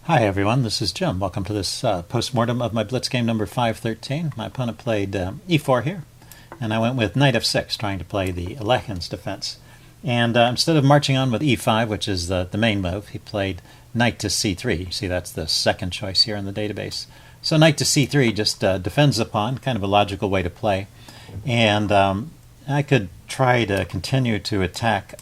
Hi everyone, this is Jim. Welcome to this postmortem of my Blitz game number 513. My opponent played e4 here, and I went with knight f6, trying to play the Alekhines defense. And instead of marching on with e5, which is the main move, he played knight to c3. You see that's the second choice here in the database. So knight to c3 just defends the pawn, kind of a logical way to play. And I could try to continue to attack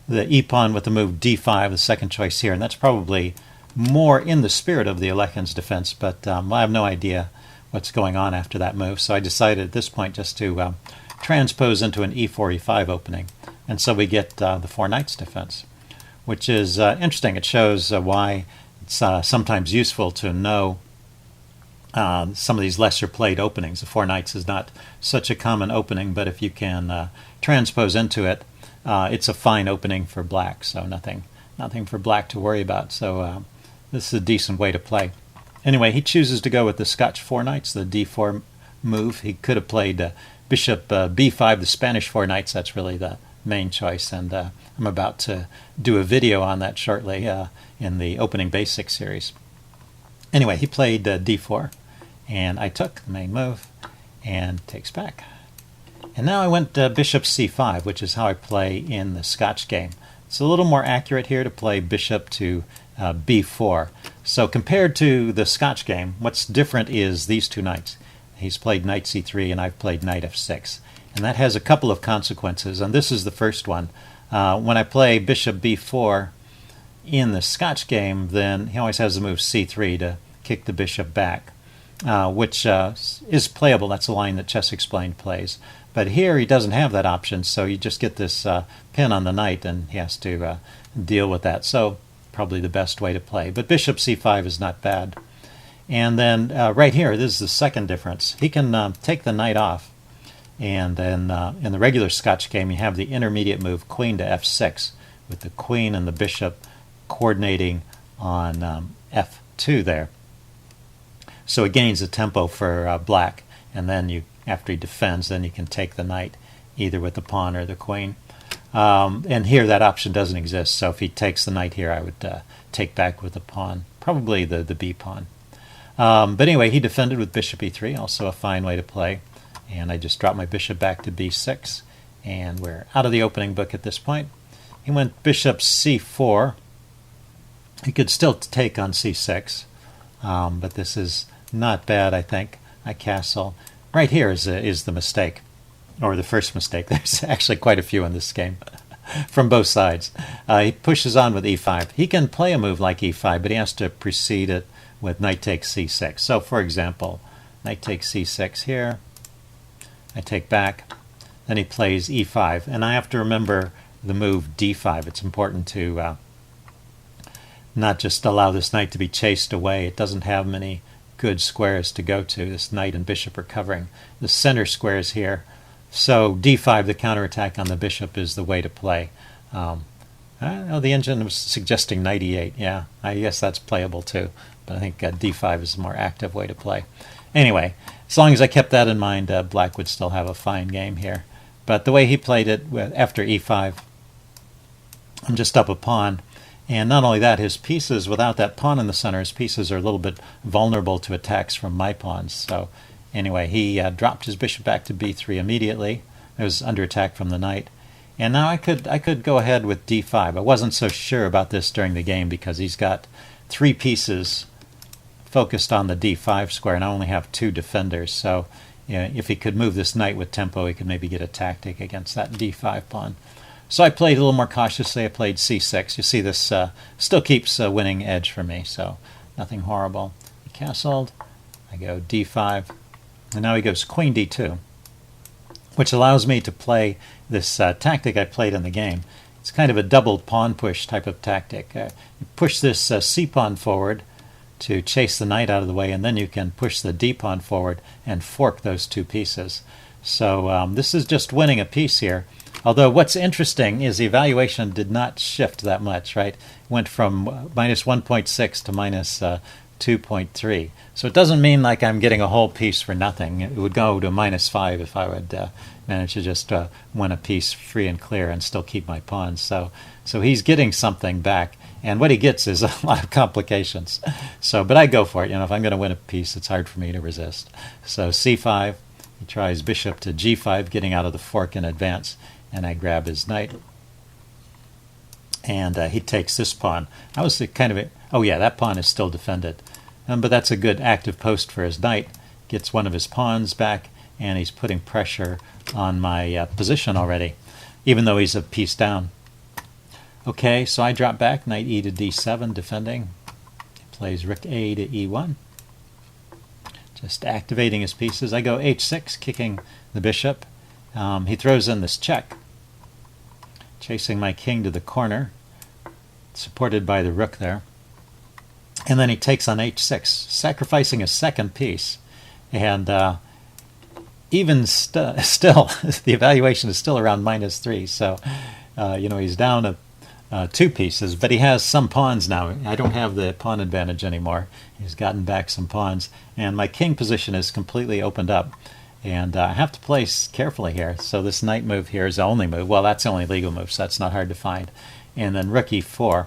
the e-pawn with the move d5, the second choice here, and that's probably more in the spirit of the Alekhines defense, but I have no idea what's going on after that move, so I decided at this point just to transpose into an e4, e5 opening, and so we get the four knights defense, which is interesting. It shows why it's sometimes useful to know some of these lesser played openings. The four knights is not such a common opening, but if you can transpose into it, it's a fine opening for black, so nothing for black to worry about. So this is a decent way to play. Anyway, he chooses to go with the Scotch four knights, the d4 move. He could have played bishop b5, the Spanish four knights. That's really the main choice, and I'm about to do a video on that shortly in the opening basics series. Anyway, he played d4, and I took the main move and takes back. And now I went bishop c5, which is how I play in the Scotch game. It's a little more accurate here to play bishop to b4. So compared to the Scotch game, what's different is these two knights. He's played knight c3 and I've played knight f6. And that has a couple of consequences, and this is the first one. When I play bishop b4 in the Scotch game, then he always has the move c3 to kick the bishop back, which is playable. That's a line that Chess Explained plays. But here he doesn't have that option, so you just get this pin on the knight, and he has to deal with that. So probably the best way to play. But bishop c5 is not bad. And then right here, this is the second difference. He can take the knight off, and then in the regular Scotch game, you have the intermediate move, queen to f6, with the queen and the bishop coordinating on f2 there. So it gains a tempo for black, and then after he defends, then you can take the knight either with the pawn or the queen. And here that option doesn't exist, so if he takes the knight here, I would take back with the pawn, probably the b pawn. But anyway, he defended with bishop e3, also a fine way to play. And I just dropped my bishop back to b6, and we're out of the opening book at this point. He went bishop c4. He could still take on c6, but this is not bad, I think. I castle. Right here is the mistake, or the first mistake. There's actually quite a few in this game from both sides. He pushes on with e5. He can play a move like e5, but he has to precede it with knight takes c6. So, for example, knight takes c6 here. I take back. Then he plays e5. And I have to remember the move d5. It's important to not just allow this knight to be chased away. It doesn't have many good squares to go to. This knight and bishop are covering the center squares here. So d5, the counterattack on the bishop, is the way to play. The engine was suggesting knight e8. Yeah, I guess that's playable too. But I think d5 is a more active way to play. Anyway, as long as I kept that in mind, black would still have a fine game here. But the way he played it after e5, I'm just up a pawn. And not only that, his pieces, without that pawn in the center, his pieces are a little bit vulnerable to attacks from my pawns. So anyway, he dropped his bishop back to b3 immediately. It was under attack from the knight. And now I could go ahead with d5. I wasn't so sure about this during the game because he's got three pieces focused on the d5 square, and I only have two defenders. So if he could move this knight with tempo, he could maybe get a tactic against that d5 pawn. So I played a little more cautiously. I played c6. You see this still keeps a winning edge for me, so nothing horrible. He castled. I go d5. And now he goes queen d2, which allows me to play this tactic I played in the game. It's kind of a double pawn push type of tactic. You push this c-pawn forward to chase the knight out of the way, and then you can push the d-pawn forward and fork those two pieces. So this is just winning a piece here. Although what's interesting is the evaluation did not shift that much, right? It went from minus 1.6 to minus 2.3. So it doesn't mean like I'm getting a whole piece for nothing. It would go to minus 5 if I would manage to just win a piece free and clear and still keep my pawns. So he's getting something back. And what he gets is a lot of complications. So, but I go for it. If I'm going to win a piece, it's hard for me to resist. So c5, he tries bishop to g5, getting out of the fork in advance, and I grab his knight. And he takes this pawn. I was kind of, oh yeah, that pawn is still defended. But that's a good active post for his knight. Gets one of his pawns back, and he's putting pressure on my position already, even though he's a piece down. Okay, so I drop back, knight e to d7, defending. He plays rook a to e1. Just activating his pieces. I go h6, kicking the bishop. He throws in this check, chasing my king to the corner, supported by the rook there. And then he takes on h6, sacrificing a second piece. And even still, the evaluation is still around -3. So, he's down 2 pieces, but he has some pawns now. I don't have the pawn advantage anymore. He's gotten back some pawns, and my king position is completely opened up. And I have to place carefully here. So this knight move here is the only move. Well, that's the only legal move, so that's not hard to find. And then rook e4.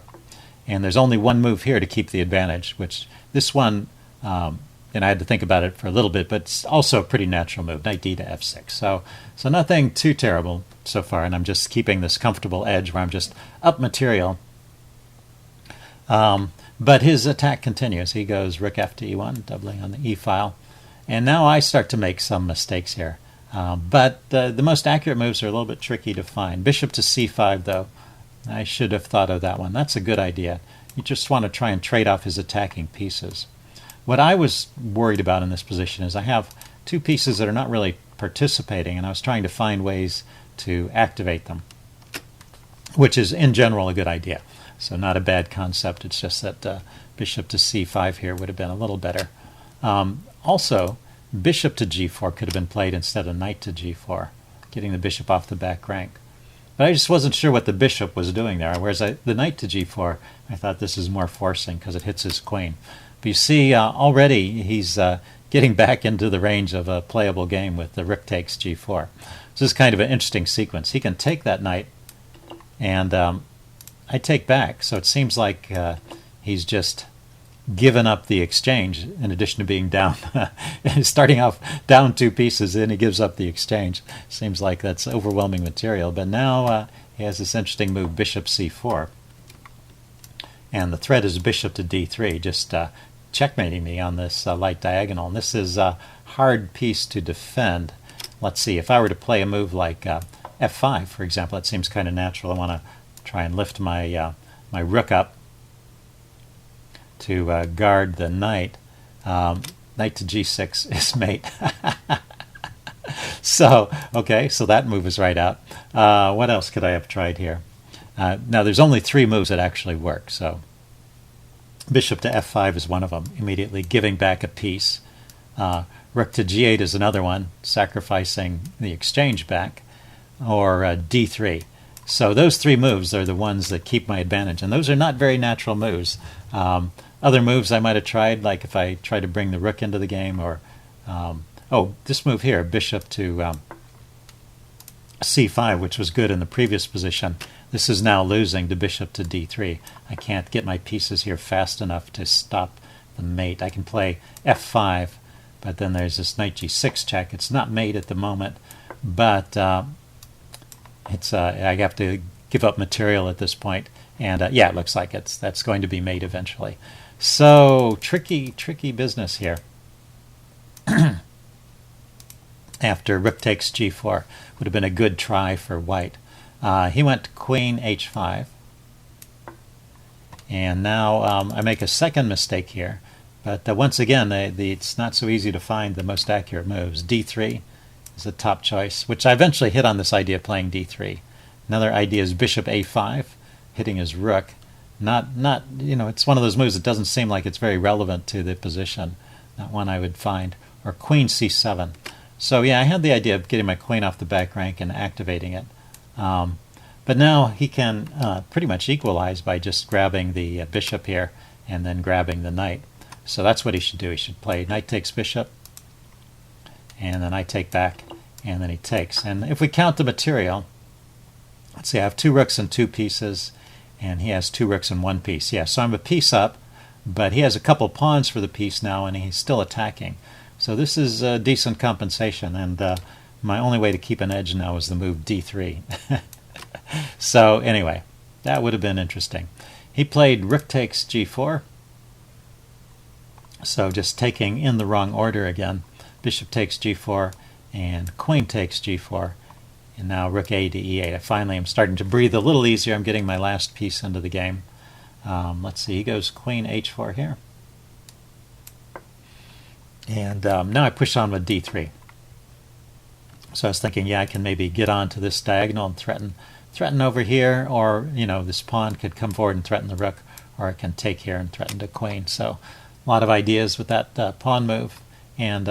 And there's only one move here to keep the advantage, which this one, and I had to think about it for a little bit, but it's also a pretty natural move, knight d to f6. So nothing too terrible so far, and I'm just keeping this comfortable edge where I'm just up material. But his attack continues. He goes rook f to e1, doubling on the e file. And now I start to make some mistakes here. But the most accurate moves are a little bit tricky to find. Bishop to c5, though. I should have thought of that one. That's a good idea. You just want to try and trade off his attacking pieces. What I was worried about in this position is I have 2 pieces that are not really participating, and I was trying to find ways to activate them, which is in general a good idea. So not a bad concept. It's just that bishop to c5 here would have been a little better. Also, bishop to g4 could have been played instead of knight to g4, getting the bishop off the back rank. But I just wasn't sure what the bishop was doing there, whereas the knight to g4, I thought this is more forcing because it hits his queen. But you see, already he's getting back into the range of a playable game with the rook takes g4. So this is kind of an interesting sequence. He can take that knight, and I take back. So it seems like he's just given up the exchange in addition to being down. Starting off down 2 pieces, then he gives up the exchange. Seems like that's overwhelming material. But now he has this interesting move, bishop c4. And the threat is bishop to d3, just checkmating me on this light diagonal. And this is a hard piece to defend. Let's see, if I were to play a move like f5, for example, it seems kind of natural. I want to try and lift my, my rook up to guard the knight. Knight to g6 is mate. So, okay, so that move is right out. What else could I have tried here? Now, there's only 3 moves that actually work. So bishop to f5 is one of them, immediately giving back a piece. Rook to g8 is another one, sacrificing the exchange back. Or d3. So those 3 moves are the ones that keep my advantage. And those are not very natural moves. Other moves I might have tried, like if I try to bring the rook into the game, or this move here, bishop to c5, which was good in the previous position. This is now losing to bishop to d3. I can't get my pieces here fast enough to stop the mate. I can play f5, but then there's this knight g6 check. It's not mate at the moment, but it's I have to give up material at this point. And yeah, it looks like that's going to be mate eventually. So tricky business here. After rook takes g4 would have been a good try for white. He went queen h5. And now I make a second mistake here. But once again, it's not so easy to find the most accurate moves. d3 is the top choice, which I eventually hit on this idea of playing d3. Another idea is bishop a5, hitting his rook. Not it's one of those moves that doesn't seem like it's very relevant to the position. Not one I would find. Or queen c7. So yeah, I had the idea of getting my queen off the back rank and activating it. But now he can pretty much equalize by just grabbing the bishop here and then grabbing the knight. So that's what he should do. He should play knight takes bishop, and then I take back, and then he takes. And if we count the material, let's see, I have 2 rooks and 2 pieces, and he has 2 rooks and 1 piece. Yeah, so I'm a piece up, but he has a couple pawns for the piece now, and he's still attacking. So this is a decent compensation, and my only way to keep an edge now is the move d3. So anyway, that would have been interesting. He played rook takes g4, so just taking in the wrong order again. Bishop takes g4, and queen takes g4, and now rook a to e8. I finally am starting to breathe a little easier. I'm getting my last piece into the game. Let's see, he goes queen h4 here. And now I push on with d3. So I was thinking, yeah, I can maybe get onto this diagonal and threaten over here, or this pawn could come forward and threaten the rook, or I can take here and threaten the queen. So a lot of ideas with that pawn move, and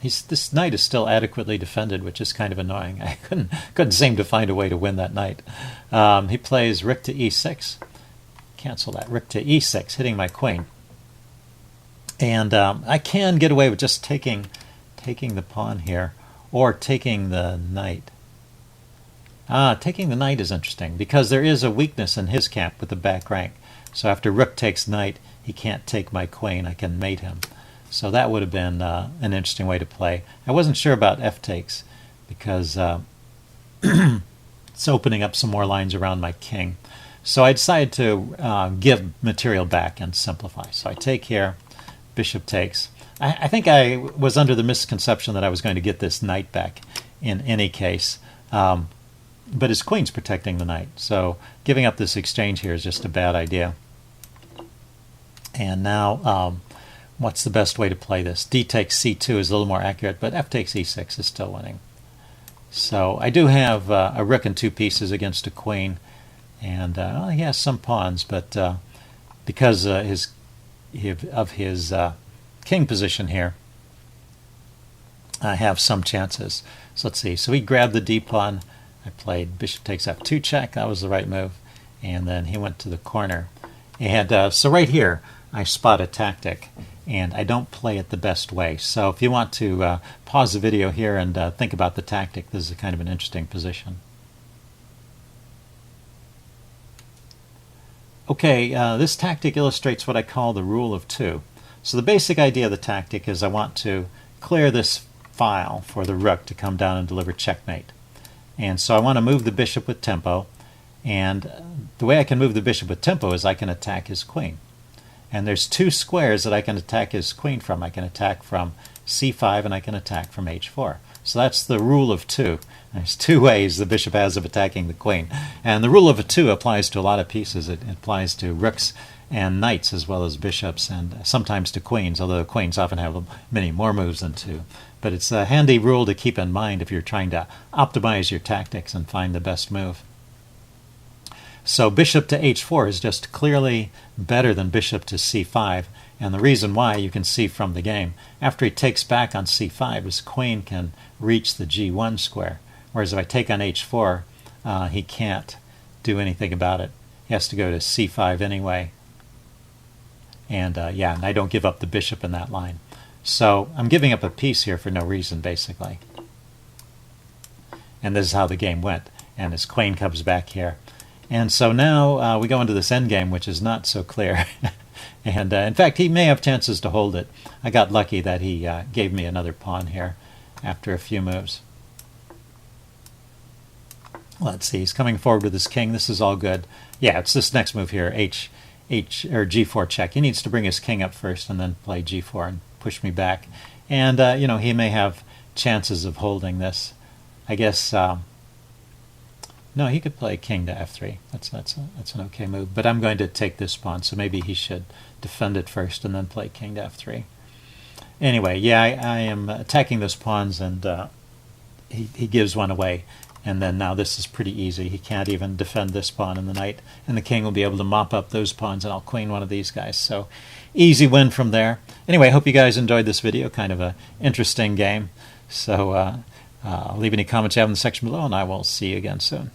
this knight is still adequately defended, which is kind of annoying. I couldn't seem to find a way to win that knight. He plays rook to e6. Cancel that. Rook to e6, hitting my queen. And I can get away with just taking the pawn here, or taking the knight. Taking the knight is interesting, because there is a weakness in his camp with the back rank. So after rook takes knight, he can't take my queen. I can mate him. So that would have been an interesting way to play. I wasn't sure about f takes, because it's opening up some more lines around my king. So I decided to give material back and simplify. So I take here, bishop takes. I think I was under the misconception that I was going to get this knight back in any case. But his queen's protecting the knight. So giving up this exchange here is just a bad idea. And now, what's the best way to play this? D takes c2 is a little more accurate, but f takes e6 is still winning. So I do have a rook and 2 pieces against a queen. And he has some pawns, but because of his king position here, I have some chances. So let's see. So he grabbed the d pawn. I played bishop takes f2 check. That was the right move. And then he went to the corner. And so right here, I spot a tactic, and I don't play it the best way. So if you want to pause the video here and think about the tactic, this is kind of an interesting position. Okay, this tactic illustrates what I call the rule of 2. So the basic idea of the tactic is I want to clear this file for the rook to come down and deliver checkmate. And so I want to move the bishop with tempo, and the way I can move the bishop with tempo is I can attack his queen. And there's 2 squares that I can attack his queen from. I can attack from c5 and I can attack from h4. So that's the rule of 2. There's 2 ways the bishop has of attacking the queen. And the rule of 2 applies to a lot of pieces. It applies to rooks and knights as well as bishops, and sometimes to queens, although queens often have many more moves than 2. But it's a handy rule to keep in mind if you're trying to optimize your tactics and find the best move. So bishop to h4 is just clearly better than bishop to c5, and the reason why you can see from the game. After he takes back on c5, his queen can reach the g1 square, whereas if I take on h4, he can't do anything about it. He has to go to c5 anyway. And yeah, and I don't give up the bishop in that line. So I'm giving up a piece here for no reason, basically. And this is how the game went. And his queen comes back here. And so now we go into this endgame, which is not so clear. And in fact, he may have chances to hold it. I got lucky that he gave me another pawn here after a few moves. Let's see, he's coming forward with his king. This is all good. Yeah, it's this next move here, g4 check. He needs to bring his king up first and then play g4 and push me back. And he may have chances of holding this. I guess no, he could play king to f3. That's an okay move. But I'm going to take this pawn, so maybe he should defend it first and then play king to f3. Anyway, yeah, I am attacking those pawns, and he gives one away. And then now this is pretty easy. He can't even defend this pawn, and the knight and the king will be able to mop up those pawns, and I'll queen one of these guys. So easy win from there. Anyway, I hope you guys enjoyed this video. Kind of an interesting game. So leave any comments you have in the section below, and I will see you again soon.